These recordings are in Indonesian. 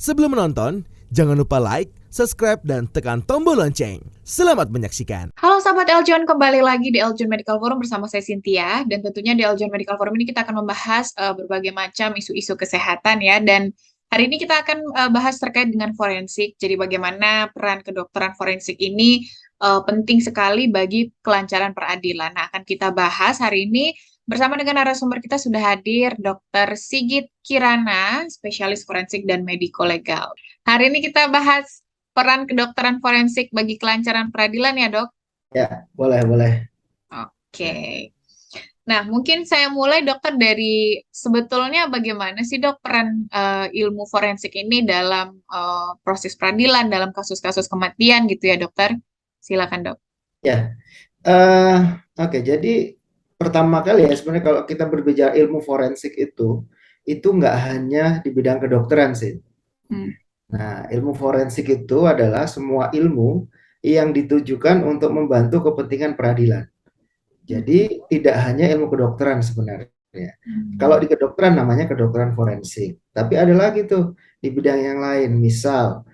Sebelum menonton, jangan lupa like, subscribe, dan tekan tombol lonceng. Selamat menyaksikan. Halo sahabat Eljon, kembali lagi di Eljon Medical Forum bersama saya Cynthia. Dan tentunya di Eljon Medical Forum ini kita akan membahas berbagai macam isu-isu kesehatan ya. Dan hari ini kita akan bahas terkait dengan forensik. Jadi bagaimana peran kedokteran forensik ini penting sekali bagi kelancaran peradilan. Nah, akan kita bahas hari ini bersama dengan narasumber kita sudah hadir Dr. Sigit Kirana, spesialis forensik dan mediko legal. Hari ini kita bahas peran kedokteran forensik bagi kelancaran peradilan ya, Dok? Ya, boleh, boleh. Oke. Nah, mungkin saya mulai dokter dari sebetulnya bagaimana sih dok peran ilmu forensik ini dalam proses peradilan, dalam kasus-kasus kematian gitu ya dokter? Silakan dok. Ya, oke. Jadi pertama kali ya sebenarnya kalau kita berbicara ilmu forensik itu nggak hanya di bidang kedokteran sih. Nah, ilmu forensik itu adalah semua ilmu yang ditujukan untuk membantu kepentingan peradilan. Jadi tidak hanya ilmu kedokteran sebenarnya. Kalau di kedokteran namanya kedokteran forensik. Tapi ada lagi tuh di bidang yang lain. Misal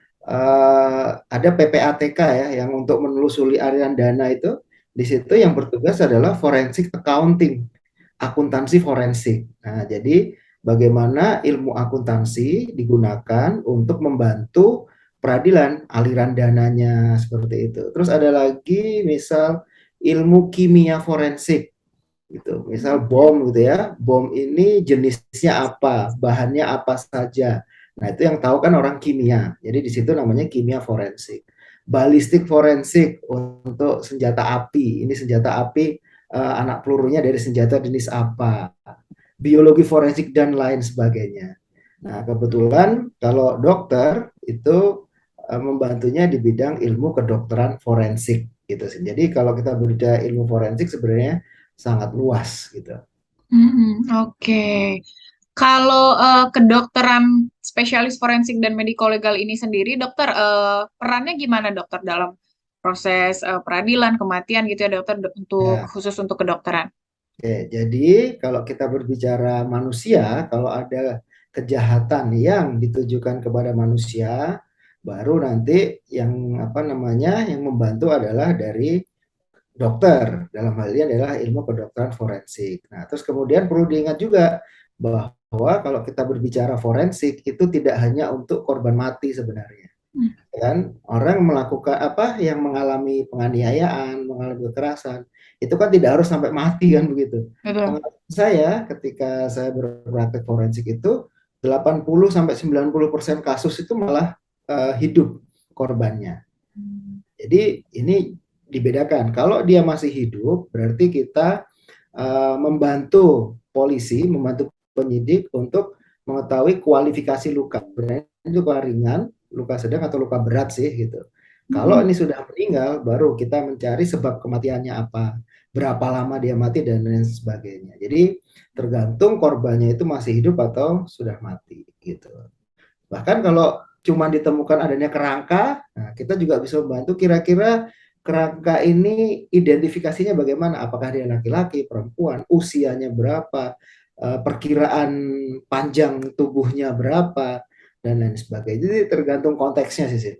ada PPATK ya yang untuk menelusuri aliran dana itu. Di situ yang bertugas adalah forensic accounting, akuntansi forensik. Nah, jadi bagaimana ilmu akuntansi digunakan untuk membantu peradilan aliran dananya seperti itu. Terus ada lagi misal ilmu kimia forensik gitu. Misal bom gitu ya. Bom ini jenisnya apa, bahannya apa saja. Nah, itu yang tahu kan orang kimia. Jadi di situ namanya kimia forensik. Balistik forensik untuk senjata api. Ini senjata api anak pelurunya dari senjata jenis apa. Biologi forensik dan lain sebagainya. Nah, kebetulan kalau dokter itu membantunya di bidang ilmu kedokteran forensik gitu sih. Jadi kalau kita berbicara ilmu forensik sebenarnya sangat luas gitu. Oke. Kalau kedokteran spesialis forensik dan mediko legal ini sendiri, dokter perannya gimana dokter dalam proses peradilan kematian gitu ya dokter untuk Ya, khusus untuk kedokteran? oke. Jadi kalau kita berbicara manusia, kalau ada kejahatan yang ditujukan kepada manusia, baru nanti yang apa namanya yang membantu adalah dari dokter. Dalam hal ini adalah ilmu kedokteran forensik. Nah, terus kemudian perlu diingat juga bahwa kalau kita berbicara forensik itu tidak hanya untuk korban mati sebenarnya. Kan orang melakukan apa yang mengalami penganiayaan, mengalami kekerasan, itu kan tidak harus sampai mati kan begitu. Betul. Pengalaman saya ketika saya berpraktek forensik itu 80 sampai 90% kasus itu malah hidup korbannya. Jadi ini dibedakan. Kalau dia masih hidup, berarti kita membantu polisi, membantu penyidik untuk mengetahui kualifikasi luka. Berarti luka ringan, luka sedang atau luka berat sih gitu. Kalau ini sudah meninggal, baru kita mencari sebab kematiannya apa, berapa lama dia mati dan lain sebagainya. Jadi tergantung korbannya itu masih hidup atau sudah mati gitu. Bahkan kalau cuma ditemukan adanya kerangka, nah kita juga bisa membantu kira-kira kerangka ini identifikasinya bagaimana, apakah dia laki-laki, perempuan, usianya berapa, perkiraan panjang tubuhnya berapa, dan lain sebagainya. Jadi tergantung konteksnya sih.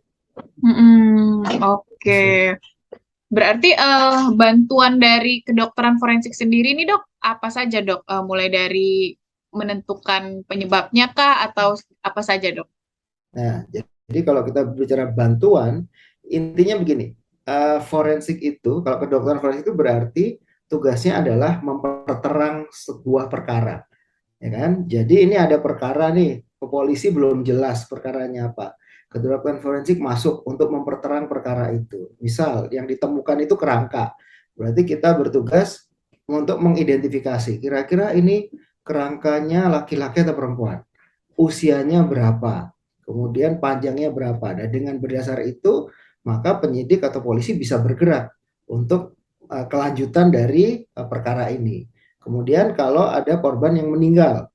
Oke. Berarti bantuan dari kedokteran forensik sendiri nih dok, apa saja dok? Mulai dari menentukan penyebabnya kah atau apa saja dok? Nah, jadi kalau kita bicara bantuan, intinya begini, forensik itu, kalau kedokteran forensik itu berarti tugasnya adalah memperterang sebuah perkara, ya kan? Jadi ini ada perkara nih, ke polisi belum jelas perkaranya apa. Kedokteran forensik masuk untuk memperterang perkara itu. Misal yang ditemukan itu kerangka, berarti kita bertugas untuk mengidentifikasi kira-kira ini kerangkanya laki-laki atau perempuan, usianya berapa, kemudian panjangnya berapa. Dan dengan berdasar itu, maka penyidik atau polisi bisa bergerak untuk kelanjutan dari perkara ini. Kemudian kalau ada korban yang meninggal,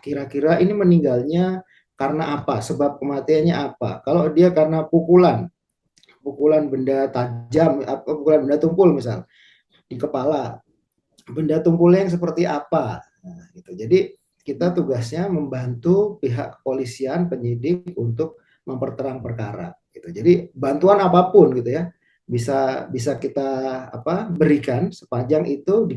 kira-kira ini meninggalnya karena apa? Sebab kematiannya apa? Kalau dia karena pukulan, pukulan benda tajam, pukulan benda tumpul misal di kepala, benda tumpulnya yang seperti apa? Nah, gitu. Jadi kita tugasnya membantu pihak kepolisian, penyidik untuk memperterang perkara gitu. Jadi bantuan apapun gitu ya bisa bisa kita berikan sepanjang itu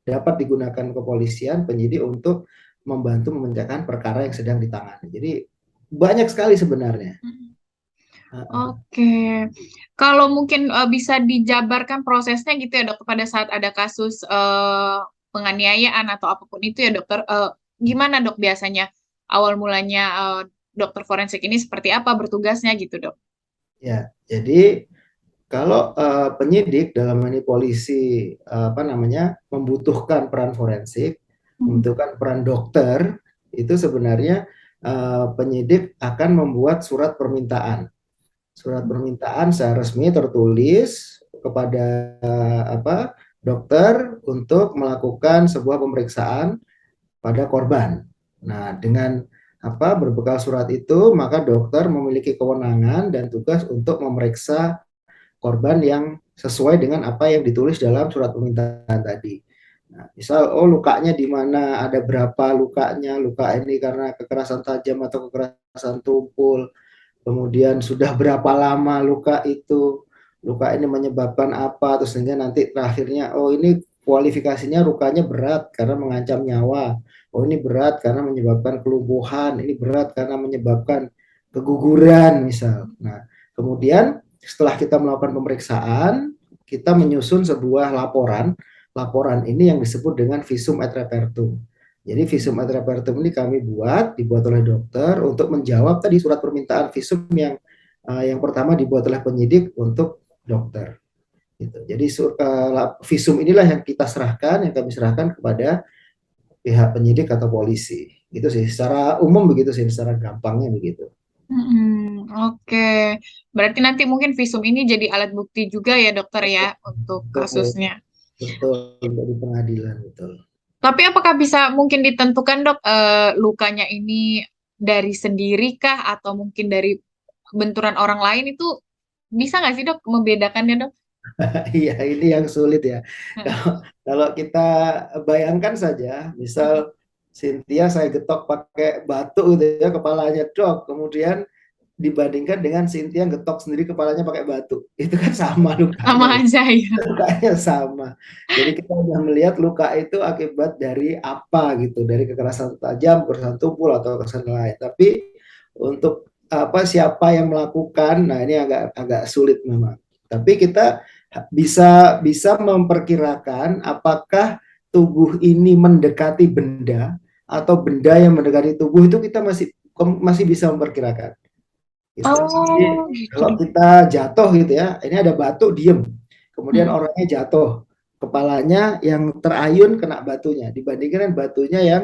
dapat digunakan kepolisian, penyidik untuk membantu memecahkan perkara yang sedang ditangani. Jadi banyak sekali sebenarnya. Oke, kalau mungkin bisa dijabarkan prosesnya gitu ya dok, pada saat ada kasus penganiayaan atau apapun itu ya dokter, gimana dok biasanya awal mulanya dokter forensik ini seperti apa bertugasnya gitu dok? Ya, jadi kalau penyidik dalam ini polisi membutuhkan peran forensik, membutuhkan peran dokter, itu sebenarnya penyidik akan membuat surat permintaan. Surat permintaan secara resmi tertulis kepada dokter untuk melakukan sebuah pemeriksaan pada korban. Nah, dengan berbekal surat itu, maka dokter memiliki kewenangan dan tugas untuk memeriksa korban yang sesuai dengan apa yang ditulis dalam surat permintaan tadi. Nah, misal, lukanya di mana, ada berapa lukanya, luka ini karena kekerasan tajam atau kekerasan tumpul, kemudian sudah berapa lama luka ini menyebabkan apa, terus sehingga nanti terakhirnya, ini kualifikasinya lukanya berat karena mengancam nyawa, ini berat karena menyebabkan kelumpuhan, ini berat karena menyebabkan keguguran misal. Nah, kemudian setelah kita melakukan pemeriksaan, kita menyusun sebuah laporan. Laporan ini yang disebut dengan visum et repertum. Jadi visum et repertum ini kami dibuat oleh dokter untuk menjawab tadi surat permintaan visum yang pertama dibuat oleh penyidik untuk dokter. Gitu. Jadi visum inilah yang kami serahkan kepada pihak penyidik atau polisi. Gitu sih, secara umum begitu sih, secara gampangnya begitu. Oke, berarti nanti mungkin visum ini jadi alat bukti juga ya dokter ya untuk kasusnya. Betul, dari pengadilan betul. Tapi apakah bisa mungkin ditentukan dok, lukanya ini dari sendiri kah atau mungkin dari benturan orang lain, itu bisa nggak sih dok membedakannya dok? Iya, ini yang sulit ya. Kalau kita bayangkan saja, misal Cynthia saya getok pakai batu gitu ya kepalanya dok, kemudian dibandingkan dengan Cynthia getok sendiri kepalanya pakai batu, itu kan sama Sama lukanya, aja ya. lukanya sama. Jadi kita sudah melihat luka itu akibat dari apa gitu, dari kekerasan tajam, kekerasan tumpul atau kekerasan lain. Tapi untuk siapa yang melakukan, nah ini agak sulit memang. Tapi kita bisa memperkirakan apakah tubuh ini mendekati benda atau benda yang mendekati tubuh, itu kita masih bisa memperkirakan. Gitu. Jadi, kalau kita jatuh gitu ya, ini ada batu diem, kemudian orangnya jatuh, kepalanya yang terayun kena batunya, dibandingkan batunya yang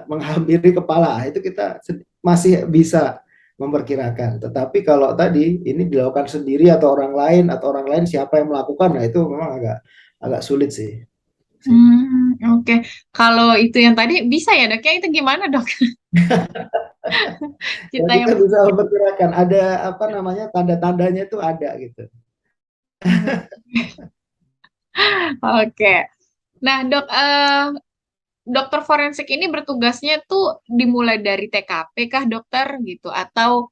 menghampiri kepala, itu kita masih bisa memperkirakan. Tetapi kalau tadi ini dilakukan sendiri atau orang lain siapa yang melakukan, nah itu memang agak sulit sih. Oke. Kalau itu yang tadi bisa ya dok ya, itu gimana dok? Kita bisa memperkirakan, ada tanda-tandanya itu ada gitu. Oke. Nah dok, dokter forensik ini bertugasnya tuh dimulai dari TKP kah dokter gitu, atau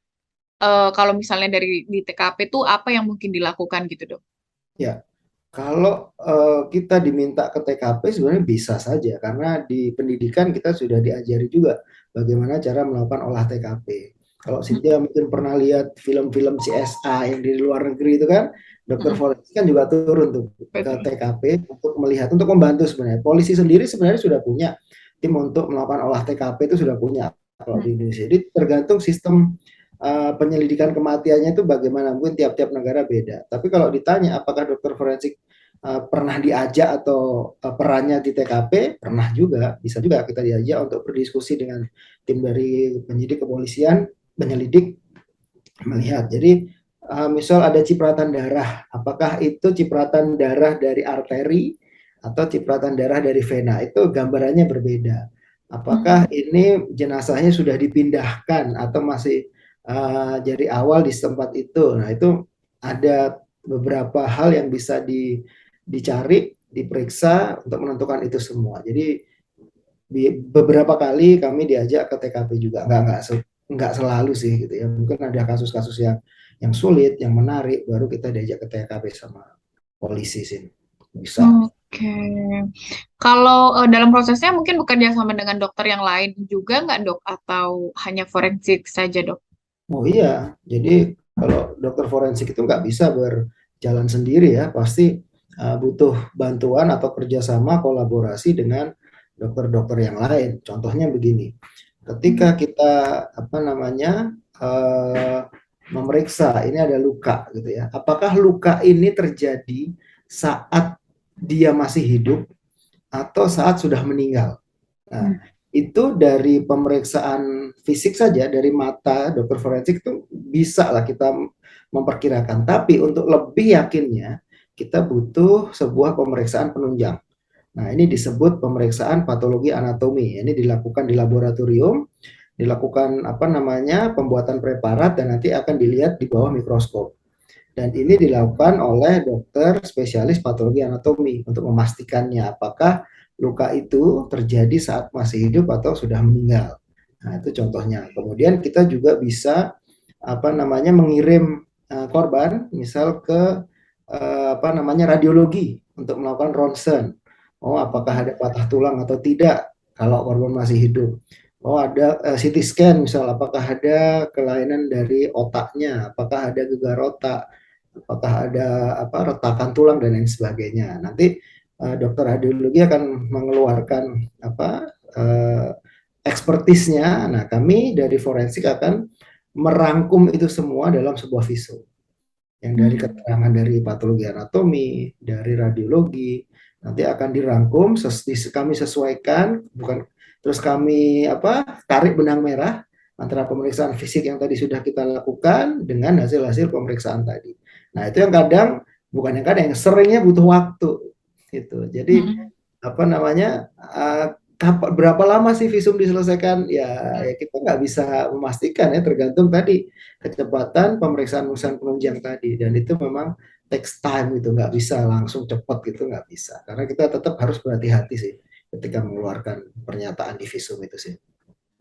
kalau misalnya di TKP tuh apa yang mungkin dilakukan gitu dok? Ya, kalau kita diminta ke TKP sebenarnya bisa saja, karena di pendidikan kita sudah diajari juga bagaimana cara melakukan olah TKP. Kalau Cynthia mungkin pernah lihat film-film CSI yang di luar negeri itu kan, dokter forensik kan juga turun tuh ke TKP untuk melihat, untuk membantu sebenarnya. Polisi sendiri sebenarnya sudah punya tim untuk melakukan olah TKP, itu sudah punya kalau di Indonesia. Jadi tergantung sistem penyelidikan kematiannya itu bagaimana, mungkin tiap-tiap negara beda. Tapi kalau ditanya apakah dokter forensik pernah diajak atau perannya di TKP, pernah juga, bisa juga kita diajak untuk berdiskusi dengan tim dari penyidik kepolisian, penyelidik, melihat. Jadi misal ada cipratan darah, apakah itu cipratan darah dari arteri atau cipratan darah dari vena, itu gambarannya berbeda. Apakah ini jenazahnya sudah dipindahkan atau masih dari awal di tempat itu. Nah, itu ada beberapa hal yang bisa dicari, diperiksa untuk menentukan itu semua. Jadi beberapa kali kami diajak ke TKP juga, nggak selalu sih gitu ya. Mungkin ada kasus-kasus yang sulit, yang menarik, baru kita diajak ke TKP sama polisi sih. Bisa. Oke. Kalau dalam prosesnya mungkin bekerja sama dengan dokter yang lain juga nggak, Dok? Atau hanya forensik saja, Dok? Oh iya, jadi kalau dokter forensik itu nggak bisa berjalan sendiri ya, pasti butuh bantuan atau kerjasama kolaborasi dengan dokter-dokter yang lain. Contohnya begini, ketika kita apa namanya memeriksa ini ada luka gitu ya, apakah luka ini terjadi saat dia masih hidup atau saat sudah meninggal? Nah, itu dari pemeriksaan fisik saja, dari mata dokter forensik itu bisa lah kita memperkirakan. Tapi untuk lebih yakinnya, kita butuh sebuah pemeriksaan penunjang. Nah, ini disebut pemeriksaan patologi anatomi. Ini dilakukan di laboratorium, dilakukan apa namanya pembuatan preparat dan nanti akan dilihat di bawah mikroskop. Dan ini dilakukan oleh dokter spesialis patologi anatomi untuk memastikannya apakah luka itu terjadi saat masih hidup atau sudah meninggal. Nah, itu contohnya. Kemudian kita juga bisa apa namanya mengirim korban misal ke apa namanya radiologi untuk melakukan ronsen. Oh, apakah ada patah tulang atau tidak kalau korban masih hidup. Oh, ada CT scan misal apakah ada kelainan dari otaknya, apakah ada gegar otak, apakah ada apa retakan tulang dan lain sebagainya. Nanti dokter radiologi akan mengeluarkan apa ekspertisnya. Nah, kami dari forensik akan merangkum itu semua dalam sebuah visum. Yang dari keterangan dari patologi anatomi, dari radiologi, nanti akan dirangkum, kami sesuaikan, bukan terus kami apa tarik benang merah antara pemeriksaan fisik yang tadi sudah kita lakukan dengan hasil-hasil pemeriksaan tadi. Nah, itu yang kadang bukan yang kadang yang seringnya butuh waktu gitu. Jadi apa namanya berapa lama sih visum diselesaikan? Ya kita nggak bisa memastikan ya, tergantung tadi kecepatan pemeriksaan penunjang tadi. Dan itu memang takes time gitu, nggak bisa langsung cepat gitu, nggak bisa. Karena kita tetap harus berhati-hati sih ketika mengeluarkan pernyataan di visum itu sih.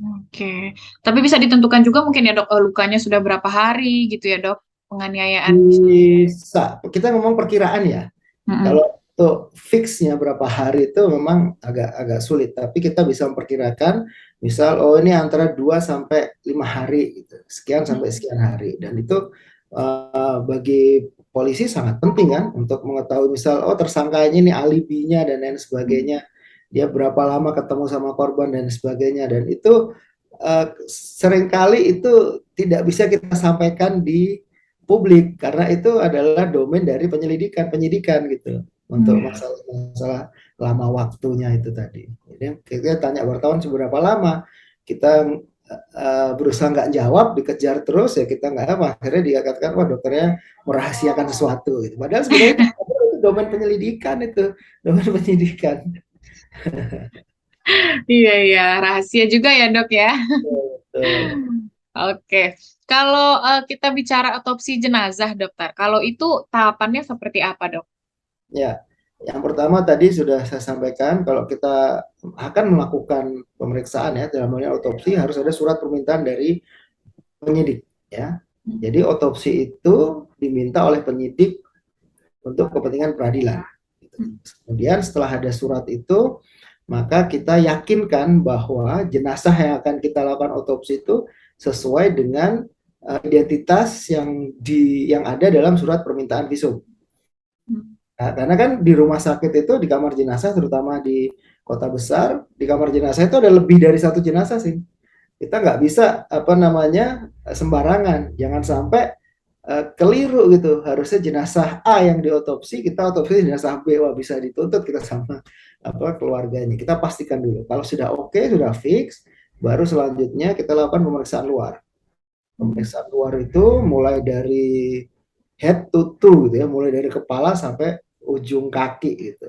Oke. Tapi bisa ditentukan juga mungkin ya, Dok, lukanya sudah berapa hari gitu ya, Dok, penganiayaan. Bisa. Kita ngomong perkiraan ya. Kalau untuk fixnya berapa hari itu memang agak sulit, tapi kita bisa memperkirakan misal oh ini antara 2 sampai 5 hari gitu. Sekian sampai sekian hari, dan itu bagi polisi sangat penting kan untuk mengetahui misal oh tersangkanya ini alibinya dan lain sebagainya, dia berapa lama ketemu sama korban dan sebagainya, dan itu seringkali itu tidak bisa kita sampaikan di publik karena itu adalah domain dari penyidikan gitu untuk masalah lama waktunya itu tadi. Jadi kita tanya wartawan seberapa lama, kita berusaha nggak jawab, dikejar terus ya kita nggak apa, akhirnya dikatakan wah dokternya merahasiakan sesuatu gitu. Padahal sebenarnya itu domain penyelidikan itu, domain penyidikan. Iya, iya, rahasia juga ya, Dok ya. Oke. Kalau kita bicara otopsi jenazah, dokter, kalau itu tahapannya seperti apa, Dok? Ya, yang pertama tadi sudah saya sampaikan, kalau kita akan melakukan pemeriksaan ya, dalam hal otopsi harus ada surat permintaan dari penyidik ya. Jadi otopsi itu diminta oleh penyidik untuk kepentingan peradilan. Kemudian setelah ada surat itu, maka kita yakinkan bahwa jenazah yang akan kita lakukan otopsi itu sesuai dengan identitas yang ada dalam surat permintaan visum. Nah, karena kan di rumah sakit itu di kamar jenazah, terutama di kota besar, di kamar jenazah itu ada lebih dari satu jenazah sih. Kita nggak bisa apa namanya sembarangan, jangan sampai keliru gitu. Harusnya jenazah A yang diotopsi, kita otopsi jenazah B, wah bisa dituntut kita sama apa keluarganya. Kita pastikan dulu. Kalau sudah oke, sudah fix, baru selanjutnya kita lakukan pemeriksaan luar. Pemeriksaan luar itu mulai dari head to toe gitu ya, mulai dari kepala sampai ujung kaki gitu.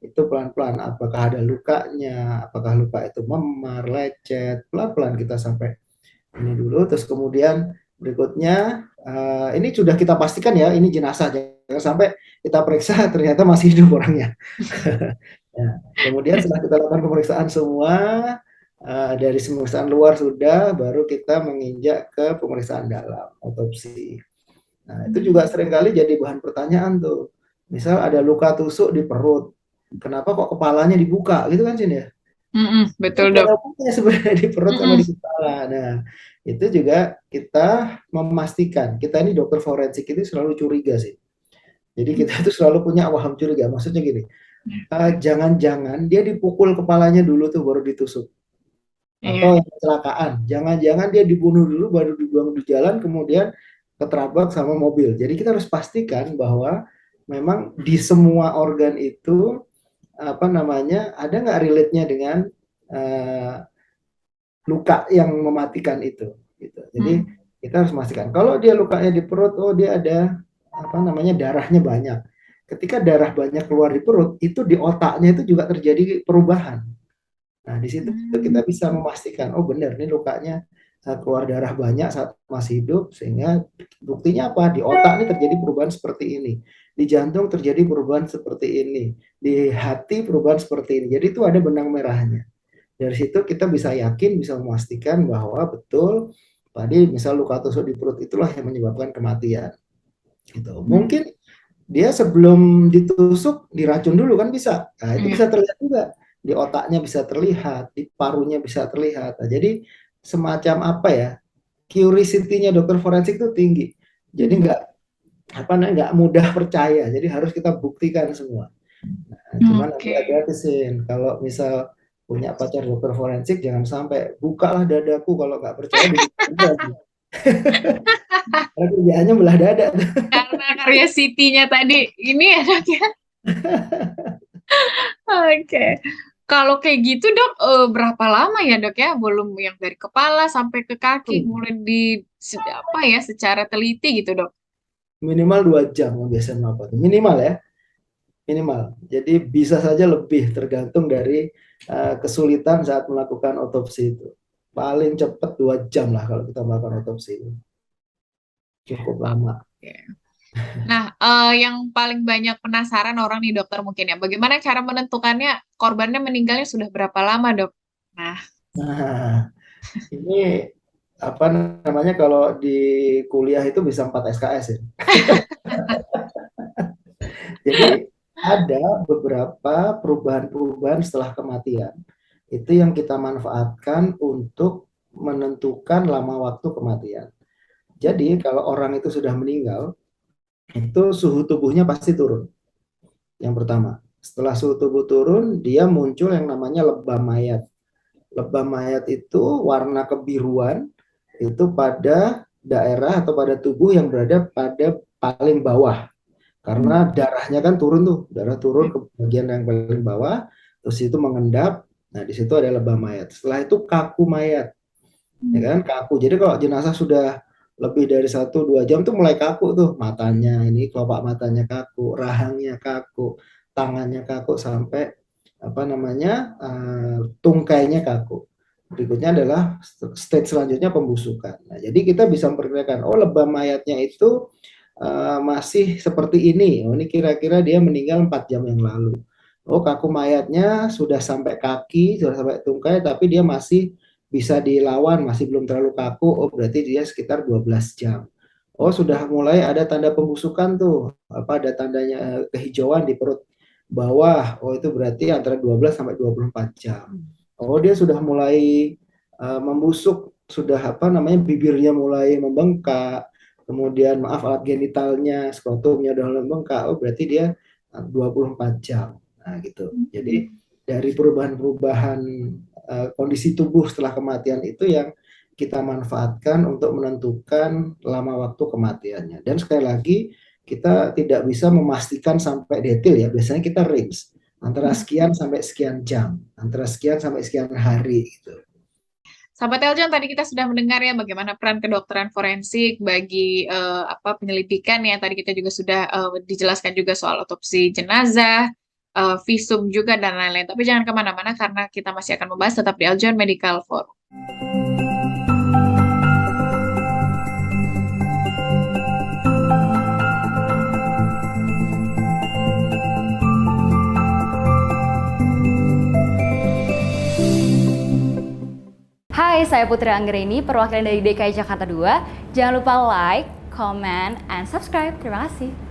Itu pelan-pelan, apakah ada lukanya, apakah luka itu memar, lecet, pelan-pelan kita sampai ini dulu. Terus kemudian berikutnya ini sudah kita pastikan ya ini jenazah, jangan sampai kita periksa ternyata masih hidup orangnya. Ya, kemudian setelah kita lakukan pemeriksaan semua, dari pemeriksaan luar sudah, baru kita menginjak ke pemeriksaan dalam, otopsi. Nah, itu juga seringkali jadi bahan pertanyaan tuh. Misal ada luka tusuk di perut, kenapa kok kepalanya dibuka, gitu kan, Sin ya? Betul Nggak dok. ada hubungannya sebenarnya di perut sama Mm-mm. di kepala. Nah, itu juga kita memastikan, kita ini dokter forensik itu selalu curiga sih. Jadi kita tuh selalu punya waham curiga. Maksudnya gini, jangan-jangan dia dipukul kepalanya dulu tuh baru ditusuk. Iya. Atau yang kecelakaan, jangan-jangan dia dibunuh dulu baru dibuang di jalan kemudian keterabak sama mobil. Jadi kita harus pastikan bahwa memang di semua organ itu apa namanya ada nggak relate-nya dengan uh, luka yang mematikan itu. Gitu. Jadi kita harus memastikan kalau dia lukanya di perut, oh dia ada apa namanya darahnya banyak. Ketika darah banyak keluar di perut, itu di otaknya itu juga terjadi perubahan. Nah, di situ kita bisa memastikan, oh benar nih lukanya keluar darah banyak saat masih hidup, sehingga buktinya apa? Di otak ini terjadi perubahan seperti ini, di jantung terjadi perubahan seperti ini, di hati perubahan seperti ini. Jadi itu ada benang merahnya. Dari situ kita bisa yakin, bisa memastikan bahwa betul tadi misal luka tusuk di perut itulah yang menyebabkan kematian. Gitu. Mungkin dia sebelum ditusuk diracun dulu kan bisa. Nah, itu bisa terlihat juga di otaknya bisa terlihat, di parunya bisa terlihat. Nah, jadi semacam apa ya? Curiosity-nya dokter forensik itu tinggi. Jadi nggak mudah percaya. Jadi harus kita buktikan semua. Nah, cuman nanti hati-hati sih kalau misal punya pacar dokter forensik jangan sampai bukalah dadaku kalau nggak percaya dibuka aja. Karena kerjaannya belah dada. Karena karya Siti-nya tadi ini ya dok ya. Oke. Kalau kayak gitu dok, berapa lama ya dok ya? Belum yang dari kepala sampai ke kaki, mulai di apa ya secara teliti gitu dok. Minimal 2 jam biasanya melakukan. Minimal ya, minimal. Jadi bisa saja lebih tergantung dari kesulitan saat melakukan otopsi itu. Paling cepat 2 jam lah kalau kita melakukan otopsi itu. Cukup lama. Oke. Nah, yang paling banyak penasaran orang nih dokter mungkin ya, bagaimana cara menentukannya korbannya meninggalnya sudah berapa lama dok? Nah, Nah, ini apa namanya kalau di kuliah itu bisa 4 SKS ya. Jadi ada beberapa perubahan-perubahan setelah kematian. Itu yang kita manfaatkan untuk menentukan lama waktu kematian. Jadi kalau orang itu sudah meninggal, itu suhu tubuhnya pasti turun. Yang pertama, setelah suhu tubuh turun, dia muncul yang namanya lebam mayat. Lebam mayat itu warna kebiruan, itu pada daerah atau pada tubuh yang berada pada paling bawah. Karena darahnya kan turun tuh, darah turun ke bagian yang paling bawah, terus itu mengendap. Nah, di situ ada lebam mayat. Setelah itu kaku mayat, ya kan kaku. Jadi kalau jenazah sudah lebih dari 1-2 jam tuh mulai kaku tuh matanya, ini kelopak matanya kaku, rahangnya kaku, tangannya kaku sampai apa namanya tungkainya kaku. Berikutnya adalah stage selanjutnya pembusukan. Nah, jadi kita bisa memperkirakan, oh lebam mayatnya itu masih seperti ini. Oh, ini kira-kira dia meninggal 4 jam yang lalu. Oh, kaku mayatnya sudah sampai kaki, sudah sampai tungkai, tapi dia masih bisa dilawan, masih belum terlalu kaku. Oh, berarti dia sekitar 12 jam. Oh, sudah mulai ada tanda pembusukan tuh. Apa ada tandanya kehijauan di perut bawah. Oh, itu berarti antara 12 sampai 24 jam. Oh, dia sudah mulai membusuk, sudah apa namanya bibirnya mulai membengkak, kemudian maaf alat genitalnya, skrotumnya udah membengkak, oh berarti dia 24 jam. Nah gitu. Jadi dari perubahan-perubahan kondisi tubuh setelah kematian itu yang kita manfaatkan untuk menentukan lama waktu kematiannya. Dan sekali lagi kita tidak bisa memastikan sampai detail ya. Biasanya kita range antara sekian sampai sekian jam, antara sekian sampai sekian hari gitu. Sahabat Eljon, tadi kita sudah mendengar ya bagaimana peran kedokteran forensik bagi penyelidikan ya. Tadi kita juga sudah dijelaskan juga soal otopsi jenazah, visum juga dan lain-lain. Tapi jangan kemana-mana karena kita masih akan membahas tetap di Eljon Medical Forum. Hai, saya Putri Anggreni, perwakilan dari DKI Jakarta 2. Jangan lupa like, comment, and subscribe. Terima kasih.